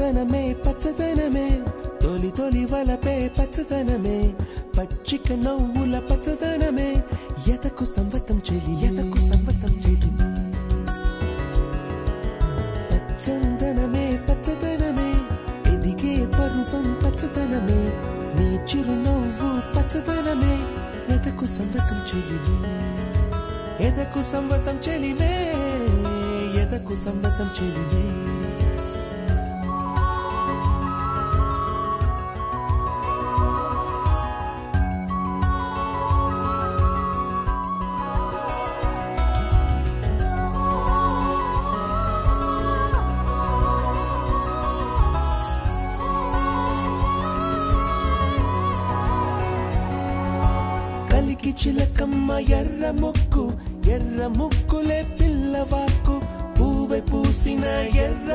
పచ్చదనమే పచ్చదనమే తొలి తొలి వలపే పచ్చదనమే పచ్చిక నవ్వుల పచ్చదనమే ఎదకు సంవతం చెలి పచ్చదనమే పచ్చదనమే ఎదిగే పరువం పచ్చదనమే నీ చిరునవ్వు పచ్చదనమే ఎదకు సంవతం చెలివే ఎదకు సంవతం చెలివే ఎదకు సంవతం చెలివే కలికి చిలకమ్మ ఎర్ర ముక్కులే పిల్లవాకు పూవె పూసిన ఎర్ర